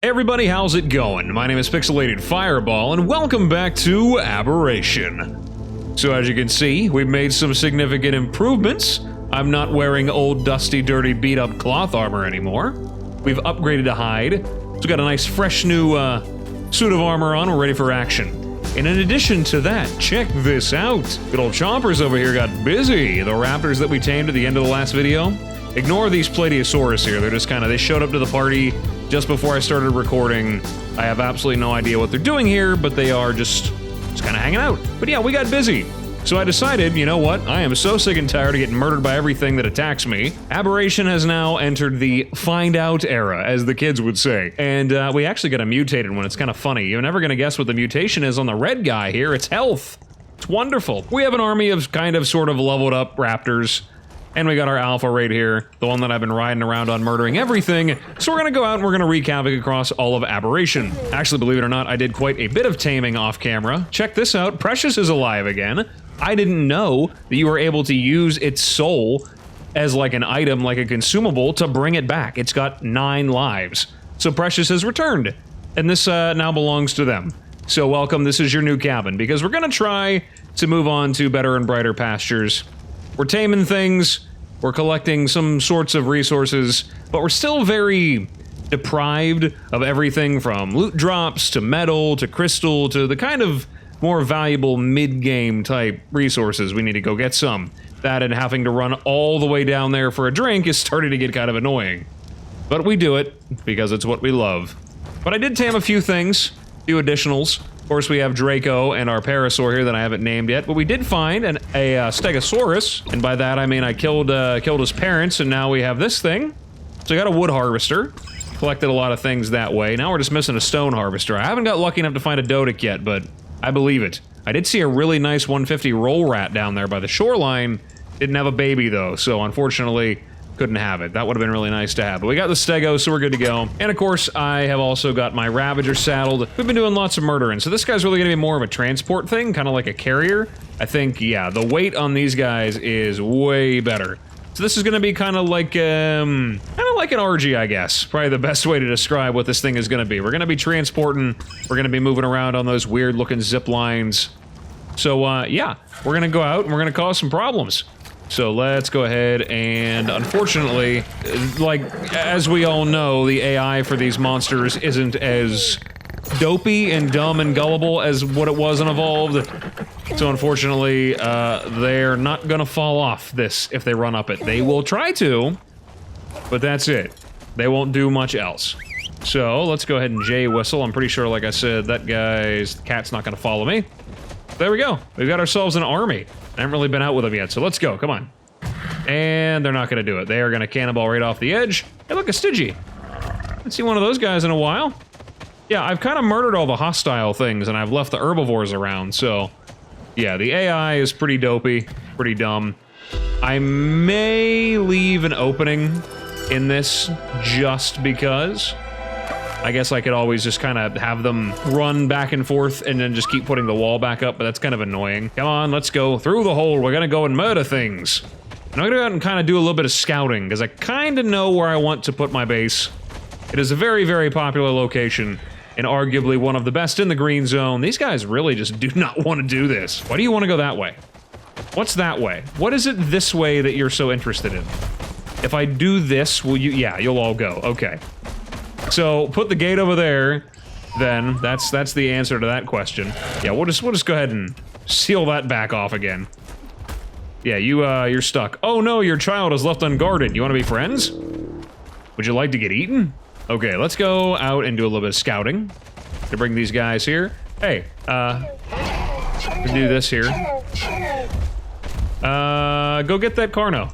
Hey everybody, how's it going? My name is Pixelated Fireball, and welcome back to Aberration. So as you can see, we've made some significant improvements. I'm not wearing old, dusty, dirty, beat-up cloth armor anymore. We've upgraded to hide. So we've got a nice, fresh new suit of armor on. We're ready for action. And in addition to that, check this out. Good old Chompers over here got busy. The raptors that we tamed at the end of the last video. Ignore these Plateosaurus here. They're just they showed up to the party just before I started recording. I have absolutely no idea what they're doing here, but they are just kind of hanging out. But yeah, we got busy. So I decided, you know what? I am so sick and tired of getting murdered by everything that attacks me. Aberration has now entered the find out era, as the kids would say. And we actually got a mutated one. It's kind of funny. You're never going to guess what the mutation is on the red guy here. It's health. It's wonderful. We have an army of sort of leveled up raptors. And we got our alpha right here, the one that I've been riding around on murdering everything. So we're gonna go out and we're gonna wreak havoc across all of Aberration. Actually, believe it or not, I did quite a bit of taming off camera. Check this out, Precious is alive again. I didn't know that you were able to use its soul as like an item, like a consumable, to bring it back. It's got 9 lives. So Precious has returned, and this now belongs to them. So welcome, this is your new cabin, because we're gonna try to move on to better and brighter pastures. We're taming things, we're collecting some sorts of resources, but we're still very deprived of everything from loot drops to metal to crystal to the kind of more valuable mid-game type resources. We need to go get some. That and having to run all the way down there for a drink is starting to get kind of annoying. But we do it because it's what we love. But I did tame a few things, a few additionals. Of course, we have Draco and our Parasaur here that I haven't named yet, but we did find a Stegosaurus, and by that I mean I killed his parents, and now we have this thing. So we got a wood harvester, collected a lot of things that way. Now we're just missing a stone harvester. I haven't got lucky enough to find a Dodic yet, but I believe it. I did see a really nice 150 roll rat down there by the shoreline. Didn't have a baby though, so unfortunately couldn't have it. That would have been really nice to have. But we got the Stego, so we're good to go. And of course, I have also got my Ravager saddled. We've been doing lots of murdering, so this guy's really gonna be more of a transport thing, kind of like a carrier. I think, yeah, the weight on these guys is way better. So this is gonna be kind of like an RG, I guess. Probably the best way to describe what this thing is gonna be. We're gonna be transporting, we're gonna be moving around on those weird looking zip lines. So yeah, we're gonna go out and we're gonna cause some problems. So let's go ahead and, unfortunately, like, as we all know, the AI for these monsters isn't as dopey and dumb and gullible as what it was in Evolved. So unfortunately, they're not gonna fall off this if they run up it. They will try to, but that's it. They won't do much else. So let's go ahead and J-whistle. I'm pretty sure, like I said, that the cat's not gonna follow me. There we go. We've got ourselves an army. I haven't really been out with them yet, so let's go, come on. And they're not gonna do it. They are gonna cannonball right off the edge. Hey, look, a Stygi. Haven't seen one of those guys in a while. Yeah, I've kind of murdered all the hostile things, and I've left the herbivores around, so... yeah, the AI is pretty dopey, pretty dumb. I may leave an opening in this just because. I guess I could always just kind of have them run back and forth and then just keep putting the wall back up, but that's kind of annoying. Come on, let's go through the hole. We're gonna go and murder things. And I'm gonna go out and kind of do a little bit of scouting, because I kind of know where I want to put my base. It is a very, very popular location, and arguably one of the best in the green zone. These guys really just do not want to do this. Why do you want to go that way? What's that way? What is it this way that you're so interested in? If I do this, will you? Yeah, you'll all go. Okay. So put the gate over there, then that's the answer to that question. Yeah, we'll just go ahead and seal that back off again. Yeah, you're stuck. Oh no, your child is left unguarded. You want to be friends? Would you like to get eaten? Okay, let's go out and do a little bit of scouting to bring these guys here. Hey, do this here. Go get that Carno.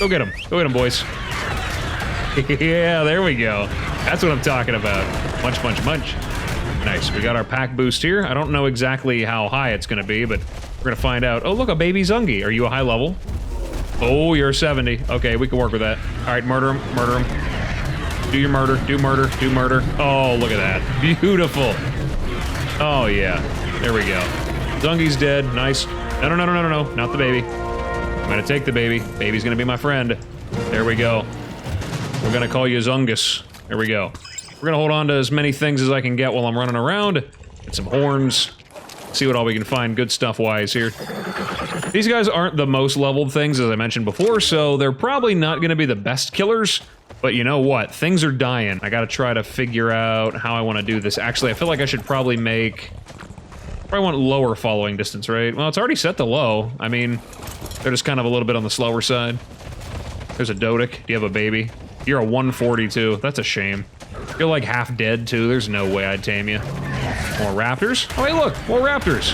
Go get him. Go get him, boys. Yeah, there we go. That's what I'm talking about. Munch, munch, munch. Nice, we got our pack boost here. I don't know exactly how high it's gonna be, but we're gonna find out. Oh, look, a baby Zungi. Are you a high level? Oh, you're 70. Okay, we can work with that. All right, murder him, murder him. Do your murder, do murder, do murder. Oh, look at that. Beautiful. Oh, yeah. There we go. Zungi's dead. Nice. No, no, no, no, no, no, no. Not the baby. I'm gonna take the baby. Baby's gonna be my friend. There we go. We're gonna call you Zungus. There we go. We're gonna hold on to as many things as I can get while I'm running around. Get some horns. See what all we can find good stuff-wise here. These guys aren't the most leveled things, as I mentioned before, so they're probably not gonna be the best killers. But you know what? Things are dying. I gotta try to figure out how I want to do this. Actually, I feel like I should probably make... Probably want lower following distance, right? Well, it's already set to low. I mean, they're just kind of a little bit on the slower side. There's a Dodic. Do you have a baby? You're a 142. That's a shame. You're like half dead, too. There's no way I'd tame you. More raptors? Oh, hey, look! More raptors!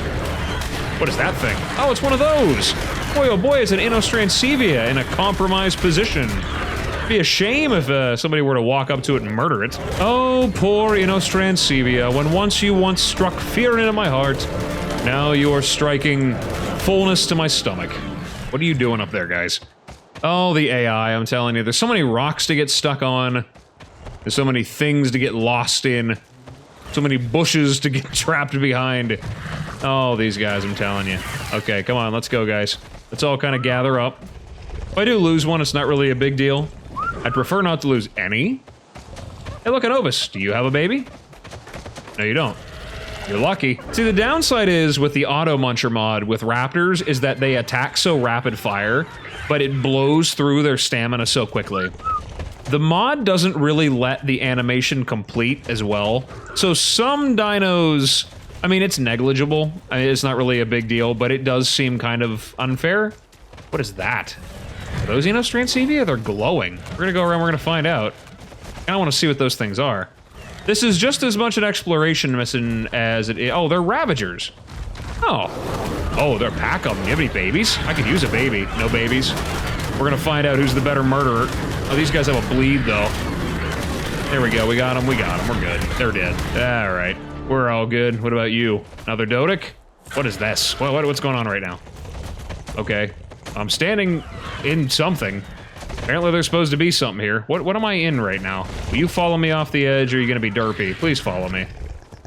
What is that thing? Oh, it's one of those! Boy, oh boy, it's an INOstrancevia in a compromised position. It'd be a shame if somebody were to walk up to it and murder it. Oh, poor INOstrancevia, when once you struck fear into my heart, now you are striking fullness to my stomach. What are you doing up there, guys? Oh, the AI, I'm telling you. There's so many rocks to get stuck on. There's so many things to get lost in. So many bushes to get trapped behind. Oh, these guys, I'm telling you. Okay, come on, let's go, guys. Let's all kind of gather up. If I do lose one, it's not really a big deal. I'd prefer not to lose any. Hey, look at Ovis. Do you have a baby? No, you don't. You're lucky. See, the downside is with the Auto Muncher mod with raptors is that they attack so rapid fire, but it blows through their stamina so quickly. The mod doesn't really let the animation complete as well. So some dinos, I mean, it's negligible. I mean, it's not really a big deal, but it does seem kind of unfair. What is that? Are those INOstrancevia? They're glowing. We're gonna go around, we're gonna find out. I kinda wanna see what those things are. This is just as much an exploration mission as it is. Oh, they're Ravagers. Oh. Oh, they're pack of them. Do you have any babies? I could use a baby. No babies. We're gonna find out who's the better murderer. Oh, these guys have a bleed, though. There we go. We got them. We got them. We're good. They're dead. All right. We're all good. What about you? Another Dodic? What is this? What's going on right now? Okay. I'm standing in something. Apparently there's supposed to be something here. What am I in right now? Will you follow me off the edge, or are you gonna be derpy? Please follow me.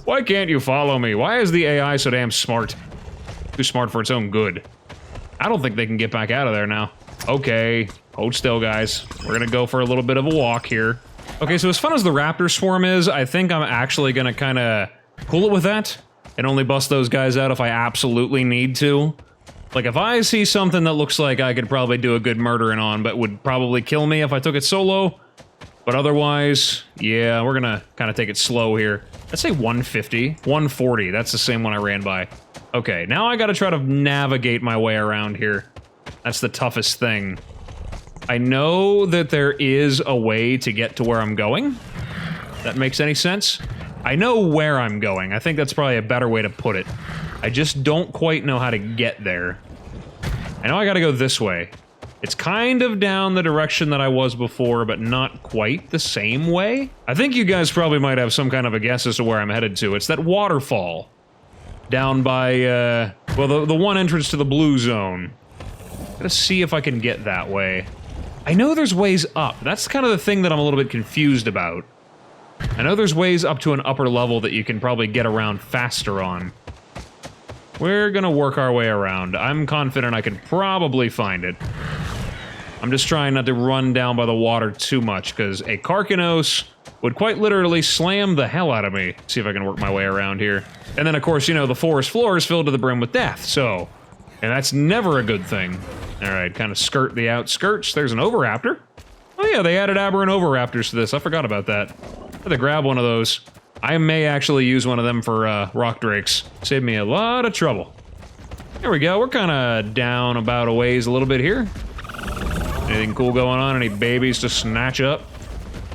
Why can't you follow me? Why is the AI so damn smart? Too smart for its own good. I don't think they can get back out of there now. Okay, hold still, guys. We're gonna go for a little bit of a walk here. Okay, so as fun as the raptor swarm is, I think I'm actually gonna kinda cool it with that and only bust those guys out if I absolutely need to. Like, if I see something that looks like I could probably do a good murdering on, but would probably kill me if I took it solo. But otherwise, yeah, we're gonna kind of take it slow here. Let's say 150, 140, that's the same one I ran by. Okay, now I gotta try to navigate my way around here. That's the toughest thing. I know that there is a way to get to where I'm going. That makes any sense? I know where I'm going. I think that's probably a better way to put it. I just don't quite know how to get there. I know I gotta go this way. It's kind of down the direction that I was before, but not quite the same way. I think you guys probably might have some kind of a guess as to where I'm headed to. It's that waterfall. Down by, well, the one entrance to the blue zone. Gotta see if I can get that way. I know there's ways up. That's kind of the thing that I'm a little bit confused about. I know there's ways up to an upper level that you can probably get around faster on. We're gonna work our way around. I'm confident I can probably find it. I'm just trying not to run down by the water too much, because a Carcanos would quite literally slam the hell out of me. See if I can work my way around here. And then, of course, you know, the forest floor is filled to the brim with death, so... And that's never a good thing. Alright, kind of skirt the outskirts. There's an Oviraptor. Oh yeah, they added Aberrant Oviraptors to this. I forgot about that. I had to grab one of those. I may actually use one of them for rock drakes. Saved me a lot of trouble. There we go. We're kind of down about a ways a little bit here. Anything cool going on? Any babies to snatch up?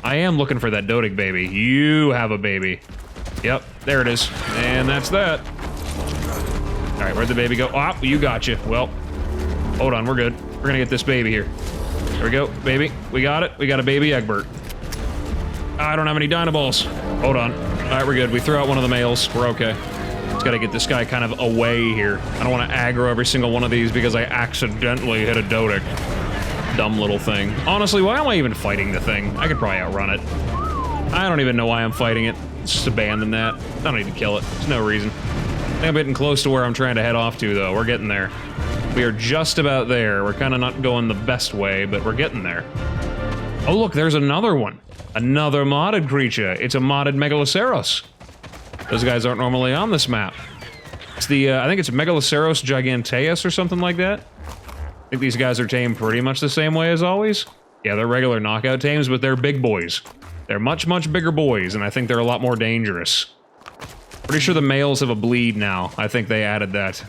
I am looking for that Dodic baby. You have a baby. Yep, there it is. And that's that. All right, where'd the baby go? Ah, you gotcha. Well, hold on, we're good. We're gonna get this baby here. There we go, baby. We got it. We got a baby Egbert. I don't have any Dinoballs. Hold on. All right, we're good. We threw out one of the males. We're okay. Just gotta get this guy kind of away here. I don't want to aggro every single one of these because I accidentally hit a Dodic. Dumb little thing. Honestly, why am I even fighting the thing? I could probably outrun it. I don't even know why I'm fighting it. Let's just abandon that. I don't need to kill it. There's no reason. I think I'm getting close to where I'm trying to head off to, though. We're getting there. We are just about there. We're kind of not going the best way, but we're getting there. Oh, look, there's another one. Another modded creature. It's a modded Megaloceros. Those guys aren't normally on this map. It's the, I think it's Megaloceros Giganteus or something like that. I think these guys are tamed pretty much the same way as always. Yeah, they're regular knockout tames, but they're big boys. They're much, much bigger boys, and I think they're a lot more dangerous. Pretty sure the males have a bleed now. I think they added that.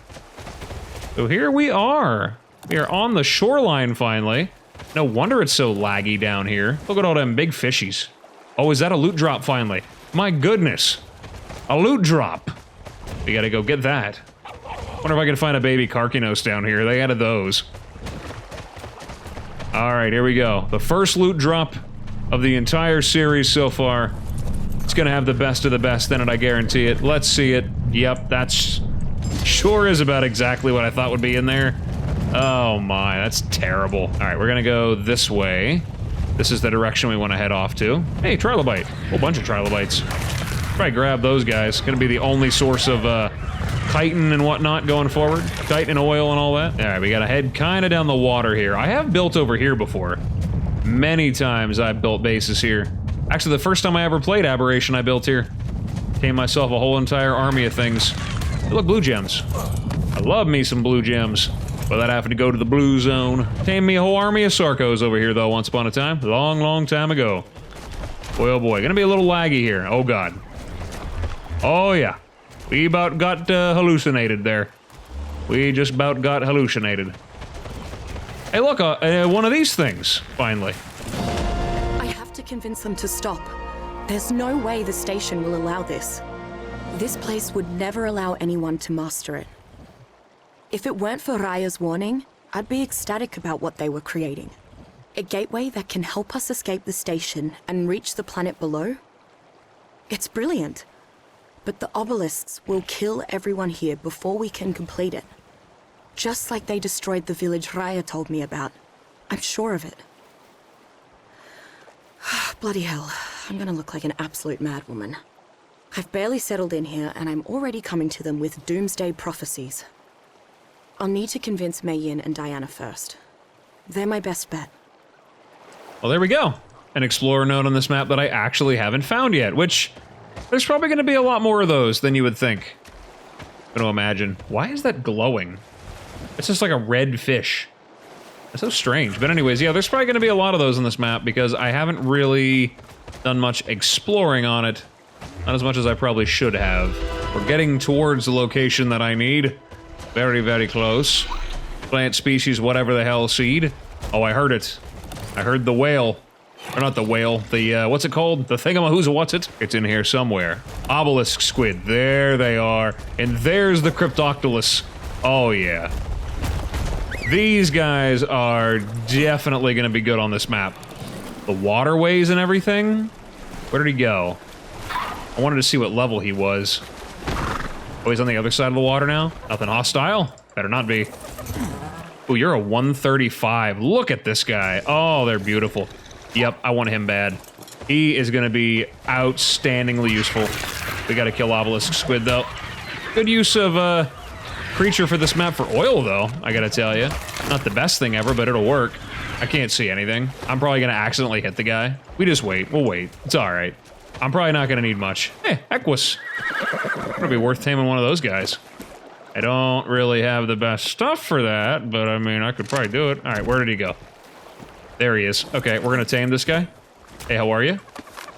So here we are. We are on the shoreline finally. No wonder it's so laggy down here. Look at all them big fishies. Oh, is that a loot drop finally? My goodness. A loot drop. We gotta go get that. Wonder if I can find a baby Carcinos down here. They added those. Alright, here we go. The first loot drop of the entire series so far. It's gonna have the best of the best in it, I guarantee it. Let's see it. Yep, that's... sure is about exactly what I thought would be in there. Oh my, that's terrible. Alright, we're gonna go this way. This is the direction we want to head off to. Hey, trilobite. A whole bunch of trilobites. Probably grab those guys. Gonna be the only source of chitin and whatnot going forward. Chitin oil and all that. Alright, we gotta head kind of down the water here. I have built over here before. Many times I've built bases here. Actually, the first time I ever played Aberration, I built here. Tamed myself a whole entire army of things. Hey, look, blue gems. I love me some blue gems. Without having to go to the blue zone. Tamed me a whole army of Sarcos over here, though, once upon a time. Long, long time ago. Boy, oh boy. Gonna be a little laggy here. Oh, God. Oh, yeah. We about got hallucinated there. We just about got hallucinated. Hey, look, one of these things, finally. I have to convince them to stop. There's no way the station will allow this. This place would never allow anyone to master it. If it weren't for Raya's warning, I'd be ecstatic about what they were creating. A gateway that can help us escape the station and reach the planet below. It's brilliant. But the obelisks will kill everyone here before we can complete it. Just like they destroyed the village Raya told me about. I'm sure of it. Bloody hell, I'm gonna look like an absolute madwoman. I've barely settled in here and I'm already coming to them with doomsday prophecies. I'll need to convince Mei Yin and Diana first. They're my best bet. Well, there we go. An explorer node on this map that I actually haven't found yet, which there's probably going to be a lot more of those than you would think. I'm going to imagine. Why is that glowing? It's just like a red fish. That's so strange. But anyways, yeah, there's probably going to be a lot of those on this map because I haven't really done much exploring on it. Not as much as I probably should have. We're getting towards the location that I need. Very, very close. Plant species, whatever the hell, seed. Oh, I heard it. I heard the whale. Or not the whale, the, what's it called? The thingamahooza-what's-it? It's in here somewhere. Obelisk squid, there they are. And there's the Cryptoctylus. Oh, yeah. These guys are definitely gonna be good on this map. The waterways and everything? Where did he go? I wanted to see what level he was. Oh, he's on the other side of the water now? Nothing hostile? Better not be. Oh, you're a 135. Look at this guy. Oh, they're beautiful. Yep, I want him bad. He is gonna be outstandingly useful. We gotta kill obelisk squid, though. Good use of, creature for this map for oil, though, I gotta tell you. Not the best thing ever, but it'll work. I can't see anything. I'm probably gonna accidentally hit the guy. We just wait. We'll wait. It's alright. I'm probably not gonna need much. Hey, Equus. It'll be worth taming one of those guys. I don't really have the best stuff for that, but I mean, I could probably do it. All right, where did he go? There he is. Okay, we're gonna tame this guy. Hey, how are you?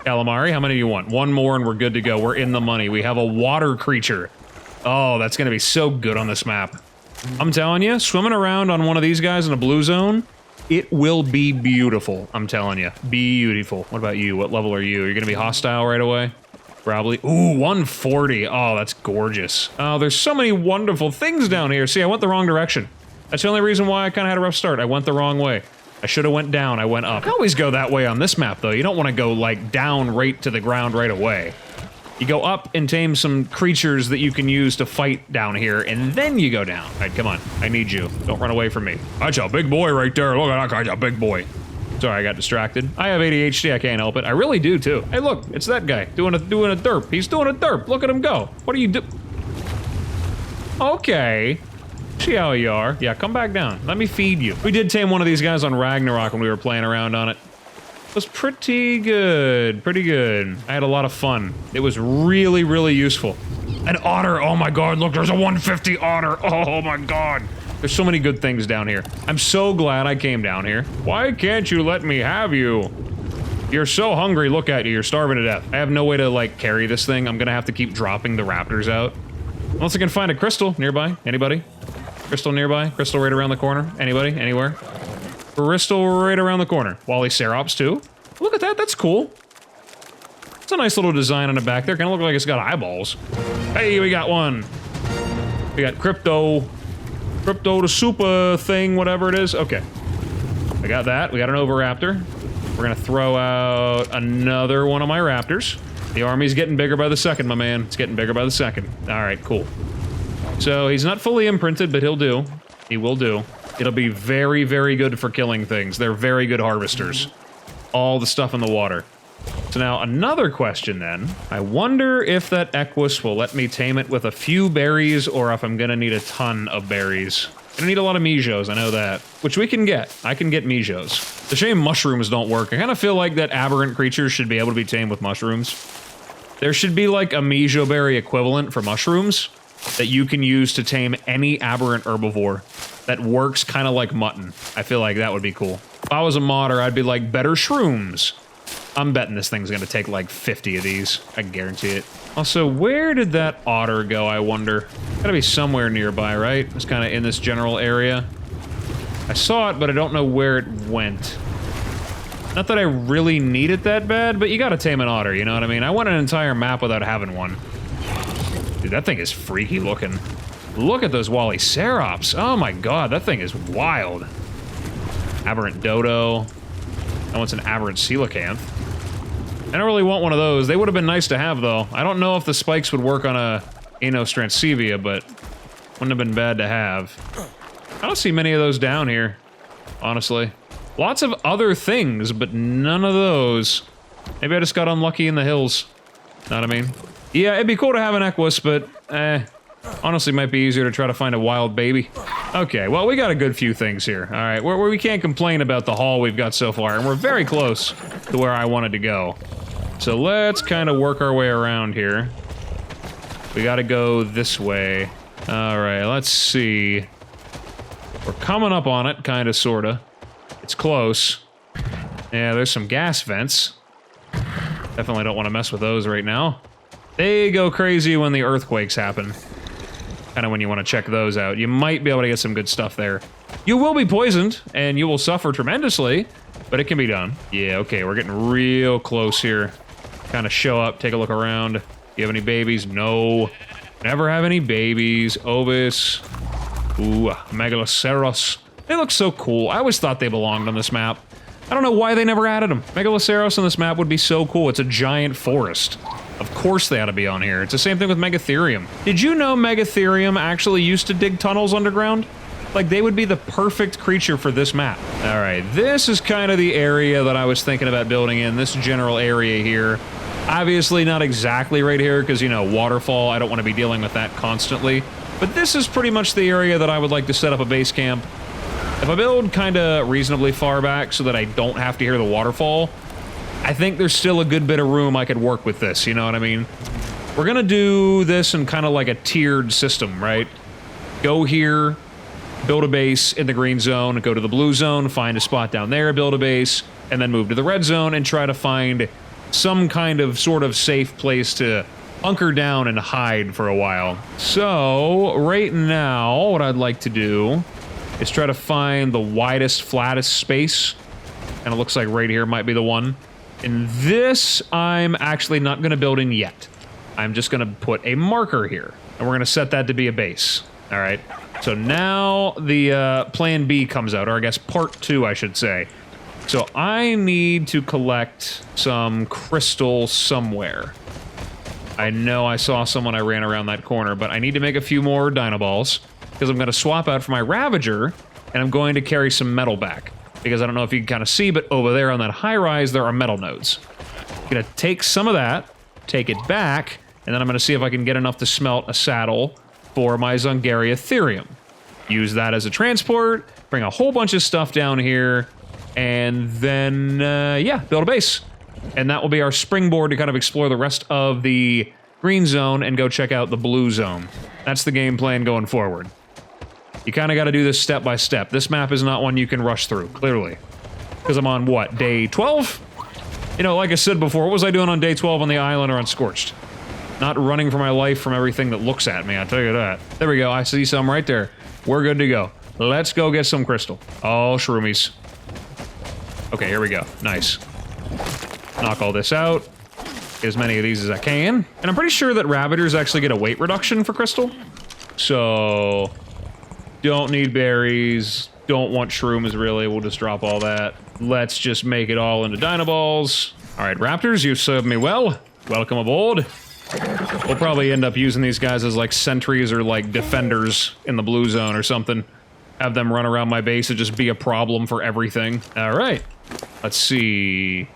Calamari, how many do you want? One more and we're good to go. We're in the money. We have a water creature. Oh, that's gonna be so good on this map. I'm telling you, swimming around on one of these guys in a blue zone, it will be beautiful. I'm telling you, beautiful. What about you? What level are you? You're gonna be hostile right away? Probably. Ooh, 140. Oh, that's gorgeous. Oh, there's so many wonderful things down here. See, I went the wrong direction. That's the only reason why I kind of had a rough start. I went the wrong way. I should have went down. I went up. I always go that way on this map, though. You don't want to go, like, down right to the ground right away. You go up and tame some creatures that you can use to fight down here, and then you go down. All right, come on. I need you. Don't run away from me. That's a big boy right there. Look at that guy's a big boy. Sorry, I got distracted. I have ADHD, I can't help it. I really do, too. Hey, look, it's that guy doing a derp. He's doing a derp. Look at him go. What are you do? Okay. See how you are. Yeah, come back down. Let me feed you. We did tame one of these guys on Ragnarok when we were playing around on it. was pretty good. Pretty good. I had a lot of fun. It was really, really useful. An otter. Oh my god, look, there's a 150 otter. Oh my god. There's so many good things down here. I'm so glad I came down here. Why can't you let me have you? You're so hungry, look at you, you're starving to death. I have no way to, like, carry this thing. I'm gonna have to keep dropping the raptors out. Unless I can find a crystal nearby. Anybody? Crystal nearby? Crystal right around the corner? Anybody? Anywhere? Crystal right around the corner. Walliserops too. Look at that, that's cool. It's a nice little design on the back there. Kinda look like it's got eyeballs. Hey, we got one. We got Crypto the super thing, whatever it is. Okay. I got that. We got an Oviraptor. We're gonna throw out another one of my raptors. The army's getting bigger by the second, my man. It's getting bigger by the second. Alright, cool. So, he's not fully imprinted, but he'll do. He will do. It'll be very, very good for killing things. They're very good harvesters. All the stuff in the water. So now, another question then. I wonder if that Equus will let me tame it with a few berries, or if I'm gonna need a ton of berries. I'm gonna need a lot of Mijos, I know that. Which we can get. I can get Mijos. It's a shame mushrooms don't work. I kind of feel like that aberrant creatures should be able to be tamed with mushrooms. There should be like a Mijo berry equivalent for mushrooms that you can use to tame any aberrant herbivore that works kind of like mutton. I feel like that would be cool. If I was a modder, I'd be like, better shrooms. I'm betting this thing's gonna take like 50 of these. I guarantee it. Also, where did that otter go, I wonder? Gotta be somewhere nearby, right? It's kind of in this general area. I saw it, but I don't know where it went. Not that I really need it that bad, but you gotta tame an otter, you know what I mean? I want an entire map without having one. Dude, that thing is freaky looking. Look at those Walliserops. Oh my god, that thing is wild. Aberrant dodo. That one's an aberrant coelacanth. I don't really want one of those. They would have been nice to have, though. I don't know if the spikes would work on a INOstrancevia, but wouldn't have been bad to have. I don't see many of those down here, honestly. Lots of other things, but none of those. Maybe I just got unlucky in the hills. Know what I mean? Yeah, it'd be cool to have an Equus, but, honestly, might be easier to try to find a wild baby. Okay, well, we got a good few things here. All right, we can't complain about the haul we've got so far, and we're very close to where I wanted to go. So let's kind of work our way around here. We gotta go this way. All right, let's see. We're coming up on it, kind of, sort of. It's close. Yeah, there's some gas vents. Definitely don't want to mess with those right now. They go crazy when the earthquakes happen. Kind of when you want to check those out. You might be able to get some good stuff there. You will be poisoned, and you will suffer tremendously, but it can be done. Yeah, okay, we're getting real close here. Kind of show up, take a look around. Do you have any babies? No. Never have any babies. Ovis. Ooh, Megaloceros. They look so cool. I always thought they belonged on this map. I don't know why they never added them. Megaloceros on this map would be so cool. It's a giant forest. Of course they ought to be on here. It's the same thing with Megatherium. Did you know Megatherium actually used to dig tunnels underground? Like, they would be the perfect creature for this map. All right, this is kind of the area that I was thinking about building in, this general area here. Obviously not exactly right here, because, you know, waterfall, I don't want to be dealing with that constantly. But this is pretty much the area that I would like to set up a base camp. If I build kind of reasonably far back so that I don't have to hear the waterfall, I think there's still a good bit of room I could work with this, you know what I mean? We're gonna do this in kind of like a tiered system, right? Go here, build a base in the green zone, go to the blue zone, find a spot down there, build a base, and then move to the red zone and try to find some kind of sort of safe place to hunker down and hide for a while. So, right now, what I'd like to do is try to find the widest, flattest space, and it looks like right here might be the one. And this, I'm actually not going to build in yet. I'm just going to put a marker here, and we're going to set that to be a base. All right, so now the plan B comes out, or I guess part 2, I should say. So I need to collect some crystal somewhere. I know I saw some when I ran around that corner, but I need to make a few more Dino Balls, because I'm going to swap out for my Ravager, and I'm going to carry some metal back. Because I don't know if you can kind of see, but over there on that high-rise, there are metal nodes. I'm going to take some of that, take it back, and then I'm going to see if I can get enough to smelt a saddle for my Dzungariotherium. Use that as a transport, bring a whole bunch of stuff down here, And then, yeah, build a base. And that will be our springboard to kind of explore the rest of the green zone and go check out the blue zone. That's the game plan going forward. You kind of got to do this step by step. This map is not one you can rush through, clearly. Because I'm on, what, day 12? You know, like I said before, what was I doing on day 12 on the island or on Scorched? Not running for my life from everything that looks at me, I'll tell you that. There we go, I see some right there. We're good to go. Let's go get some crystal. Oh, shroomies. Okay, here we go. Nice. Knock all this out. Get as many of these as I can. And I'm pretty sure that Ravagers actually get a weight reduction for crystal. So... don't need berries. Don't want shrooms, really. We'll just drop all that. Let's just make it all into Dino Balls. Alright, Raptors, you've served me well. Welcome aboard. We'll probably end up using these guys as like sentries or like defenders in the blue zone or something. Have them run around my base and just be a problem for everything. Alright. Let's see.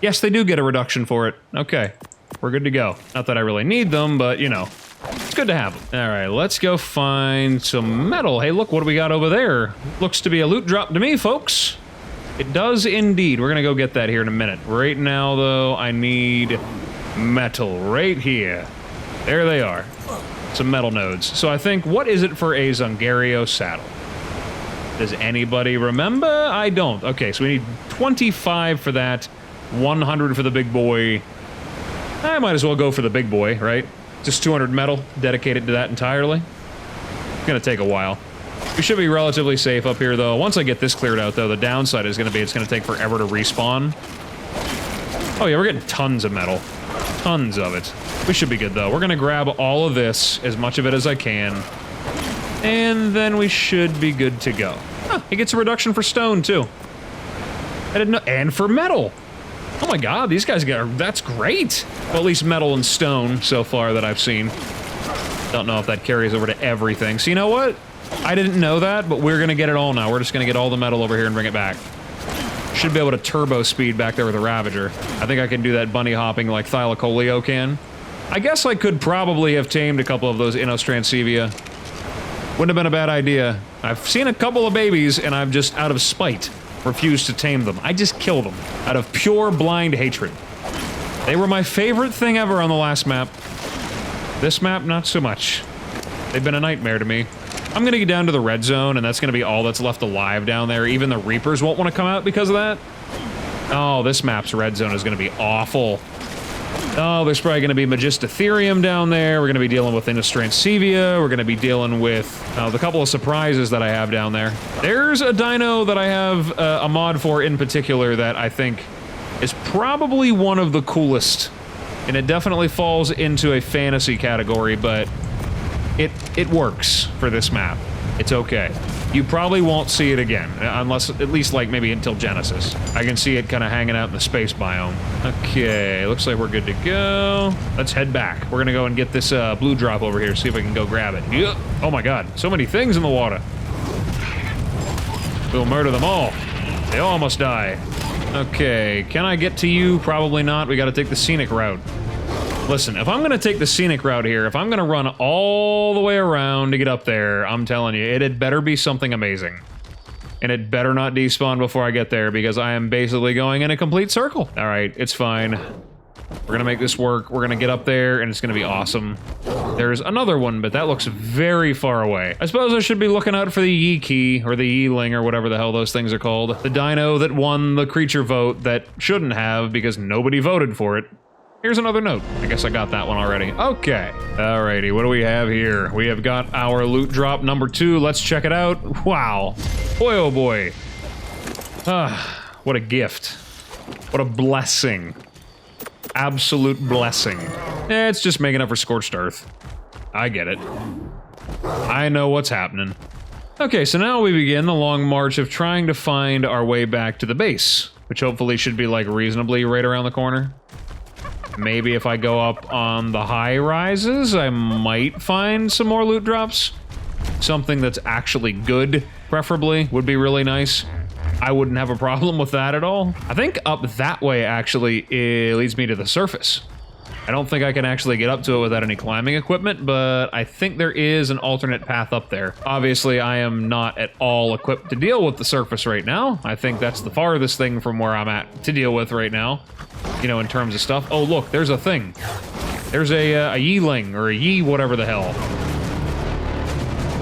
Yes, they do get a reduction for it. Okay. We're good to go. Not that I really need them, but you know. It's good to have them. Alright, let's go find some metal. Hey, look, what do we got over there? Looks to be a loot drop to me, folks. It does indeed. We're gonna go get that here in a minute. Right now, though, I need metal right here. There they are. Some metal nodes. So I think, what is it for a Dzungario saddle? Does anybody remember? I don't. Okay, so we need 25 for that, 100 for the big boy. I might as well go for the big boy, right? Just 200 metal, dedicated to that entirely. It's gonna take a while. We should be relatively safe up here, though. Once I get this cleared out, though, the downside is gonna be it's gonna take forever to respawn. Oh yeah, we're getting tons of metal. Tons of it. We should be good, though. We're gonna grab all of this, as much of it as I can. And then we should be good to go. Huh, it gets a reduction for stone, too. I didn't know. And for metal! Oh my god, these guys get... that's great! Well, at least metal and stone, so far, that I've seen. Don't know if that carries over to everything. So you know what? I didn't know that, but we're gonna get it all now. We're just gonna get all the metal over here and bring it back. Should be able to turbo speed back there with a Ravager. I think I can do that bunny hopping like Thylacoleo can. I guess I could probably have tamed a couple of those INOstrancevia. Wouldn't have been a bad idea. I've seen a couple of babies, and I've just, out of spite, refused to tame them. I just kill them, out of pure blind hatred. They were my favorite thing ever on the last map. This map, not so much. They've been a nightmare to me. I'm gonna get down to the red zone, and that's gonna be all that's left alive down there. Even the Reapers won't want to come out because of that. Oh, this map's red zone is gonna be awful. Oh, there's probably gonna be Magistetherium down there. We're gonna be dealing with INOstrancevia. We're gonna be dealing with the couple of surprises that I have down there. There's a dino that I have a mod for in particular that I think is probably one of the coolest. And it definitely falls into a fantasy category, but it works for this map. It's okay. You probably won't see it again, unless, at least like maybe until Genesis. I can see it kind of hanging out in the space biome. Okay, looks like we're good to go. Let's head back. We're gonna go and get this blue drop over here, see if we can go grab it. Yep. Oh my god, so many things in the water. We'll murder them all. They all must die. Okay, can I get to you? Probably not. We gotta take the scenic route. Listen, if I'm gonna take the scenic route here, if I'm gonna run all the way around to get up there, I'm telling you, it had better be something amazing. And it better not despawn before I get there, because I am basically going in a complete circle. Alright, it's fine. We're gonna make this work, we're gonna get up there, and it's gonna be awesome. There's another one, but that looks very far away. I suppose I should be looking out for the Yi Key, or the Yiling, or whatever the hell those things are called. The dino that won the creature vote that shouldn't have, because nobody voted for it. Here's another note. I guess I got that one already. Okay. Alrighty, what do we have here? We have got our loot drop number 2. Let's check it out. Wow. Boy, oh boy. Ah, what a gift. What a blessing. Absolute blessing. It's just making up for Scorched Earth. I get it. I know what's happening. Okay, so now we begin the long march of trying to find our way back to the base, which hopefully should be like reasonably right around the corner. Maybe if I go up on the high rises, I might find some more loot drops. Something that's actually good, preferably, would be really nice. I wouldn't have a problem with that at all. I think up that way, actually, it leads me to the surface. I don't think I can actually get up to it without any climbing equipment, but I think there is an alternate path up there. Obviously, I am not at all equipped to deal with the surface right now. I think that's the farthest thing from where I'm at to deal with right now, you know, in terms of stuff. Oh, look, there's a thing. There's a yeeling, or a yee whatever the hell.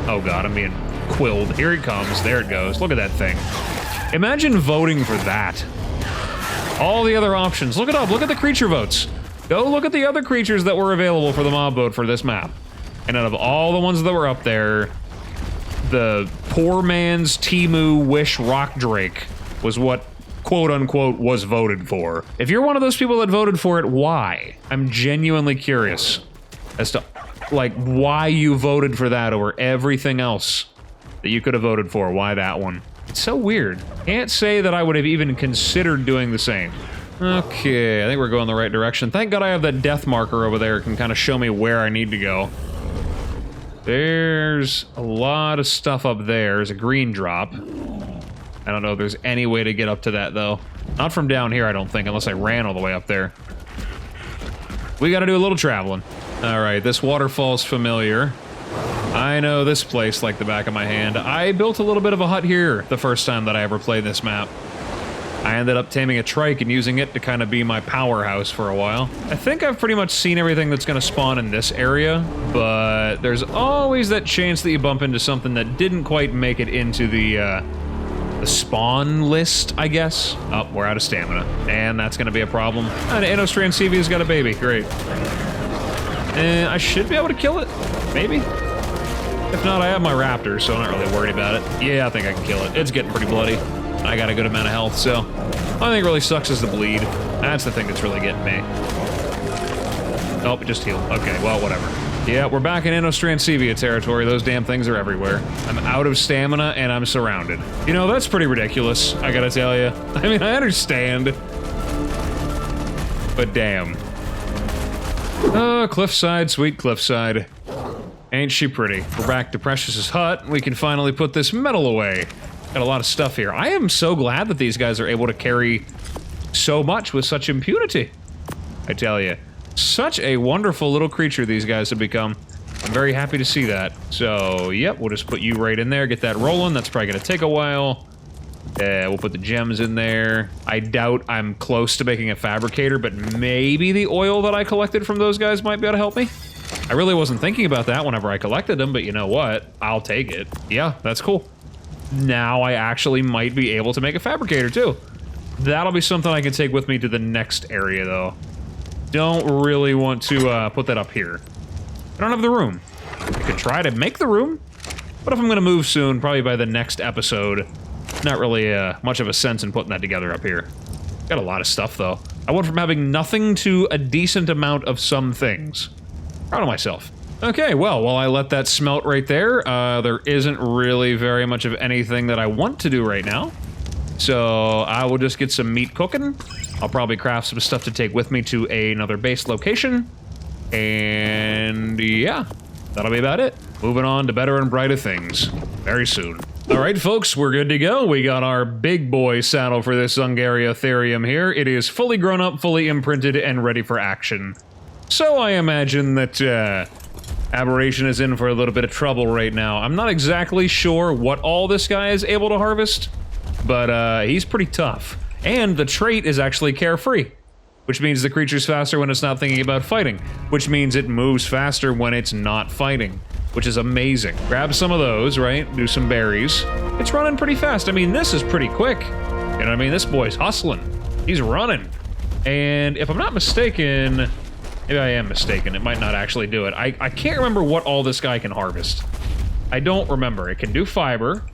Oh god, I'm being quilled. Here it comes. There it goes. Look at that thing. Imagine voting for that. All the other options. Look it up. Look at the creature votes. Go look at the other creatures that were available for the mob vote for this map. And out of all the ones that were up there, the poor man's Timu Wish Rock Drake was what, quote unquote, was voted for. If you're one of those people that voted for it, why? I'm genuinely curious as to, like, why you voted for that over everything else that you could have voted for. Why that one? It's so weird. Can't say that I would have even considered doing the same. Okay, I think we're going the right direction. Thank God I have that death marker over there. It can kind of show me where I need to go. There's a lot of stuff up there. There's a green drop. I don't know if there's any way to get up to that, though. Not from down here, I don't think, unless I ran all the way up there. We gotta do a little traveling. Alright, this waterfall's familiar. I know this place like the back of my hand. I built a little bit of a hut here the first time that I ever played this map. I ended up taming a trike and using it to kind of be my powerhouse for a while. I think I've pretty much seen everything that's going to spawn in this area, but there's always that chance that you bump into something that didn't quite make it into the spawn list, I guess. Oh, we're out of stamina, and that's going to be a problem. And INOstrancevia got a baby. Great. I should be able to kill it, maybe? If not, I have my raptors, so I'm not really worried about it. Yeah, I think I can kill it. It's getting pretty bloody. I got a good amount of health, so I think it really sucks is the bleed. That's the thing that's really getting me. Oh, it just healed. Okay, well, whatever. Yeah, we're back in INOstrancevia territory. Those damn things are everywhere. I'm out of stamina, and I'm surrounded. You know, that's pretty ridiculous, I gotta tell you. I mean, I understand. But damn. Oh, cliffside, sweet cliffside. Ain't she pretty? We're back to Precious's hut. We can finally put this metal away. Got a lot of stuff here. I am so glad that these guys are able to carry so much with such impunity. I tell you, such a wonderful little creature these guys have become. I'm very happy to see that. So, yep, we'll just put you right in there, get that rolling. That's probably gonna take a while. We'll put the gems in there. I doubt I'm close to making a fabricator, but maybe the oil that I collected from those guys might be able to help me. I really wasn't thinking about that whenever I collected them, but you know what? I'll take it. Yeah, that's cool. Now I actually might be able to make a fabricator too. That'll be something I can take with me to the next area though. Don't really want to put that up here. I don't have the room. I could try to make the room, but if I'm gonna move soon, probably by the next episode, not really much of a sense in putting that together up here. Got a lot of stuff though. I went from having nothing to a decent amount of some things. Proud of myself. Okay, well, while I let that smelt right there, there isn't really very much of anything that I want to do right now. So I will just get some meat cooking. I'll probably craft some stuff to take with me to another base location. And yeah, that'll be about it. Moving on to better and brighter things very soon. All right, folks, we're good to go. We got our big boy saddle for this Dzungariotherium here. It is fully grown up, fully imprinted, and ready for action. So I imagine that, Aberration is in for a little bit of trouble right now. I'm not exactly sure what all this guy is able to harvest, but he's pretty tough. And the trait is actually carefree, which means the creature's faster when it's not thinking about fighting, which means it moves faster when it's not fighting, which is amazing. Grab some of those, right? Do some berries. It's running pretty fast. I mean, this is pretty quick. You know what I mean? This boy's hustling. He's running. And if I'm not mistaken... Maybe I am mistaken. It might not actually do it. I can't remember what all this guy can harvest. I don't remember. It can do fiber.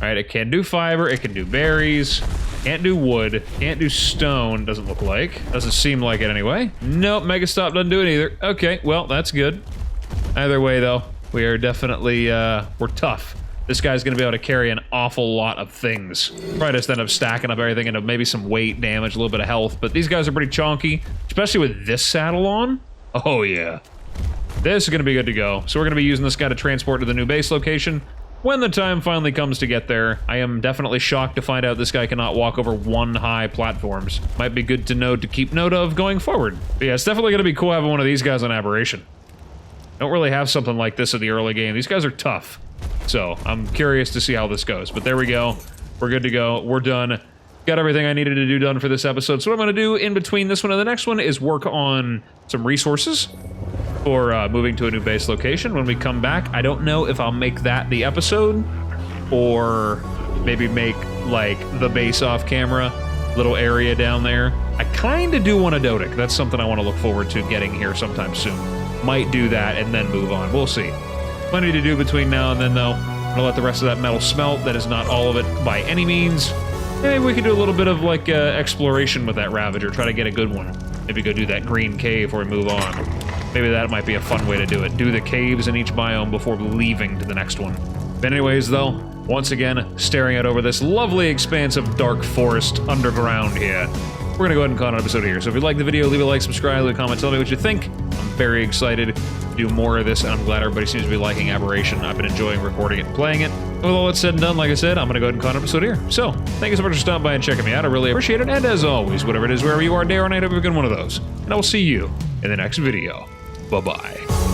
Alright, it can do fiber. It can do berries. Can't do wood. Can't do stone, doesn't look like. Doesn't seem like it anyway. Nope, Megastop doesn't do it either. Okay, well, that's good. Either way, though, we are definitely, we're tough. This guy's gonna be able to carry an awful lot of things. Probably just end up stacking up everything into maybe some weight damage, a little bit of health, but these guys are pretty chonky, especially with this saddle on. Oh yeah. This is gonna be good to go. So we're gonna be using this guy to transport to the new base location. when the time finally comes to get there. I am definitely shocked to find out this guy cannot walk over 1 high platforms. Might be good to know to keep note of going forward. But yeah, it's definitely going to be cool having one of these guys on Aberration. Don't really have something like this in the early game. These guys are tough. So I'm curious to see how this goes. But there we go. We're good to go. We're done. Got everything I needed to do done for this episode. So what I'm going to do in between this one and the next one is work on some resources for moving to a new base location. When we come back, I don't know if I'll make that the episode or maybe make like the base off camera little area down there. I kind of do want a Dodic. That's something I want to look forward to getting here sometime soon. Might do that and then move on. We'll see. Plenty to do between now and then, though. I'm gonna let the rest of that metal smelt. That is not all of it by any means. Maybe we could do a little bit of like exploration with that Ravager. Try to get a good one. Maybe go do that green cave before we move on. Maybe that might be a fun way to do it. Do the caves in each biome before leaving to the next one. But anyways, though, once again, staring out over this lovely expanse of dark forest underground here. We're gonna go ahead and call it an episode here. So if you like the video, leave a like, subscribe, leave a comment, tell me what you think. I'm very excited to do more of this, and I'm glad everybody seems to be liking Aberration. I've been enjoying recording it and playing it. With all that's said and done, like I said, I'm gonna go ahead and call it an episode here. So, thank you so much for stopping by and checking me out. I really appreciate it, and as always, whatever it is, wherever you are, day or night, have a good one of those. And I will see you in the next video. Bye-bye.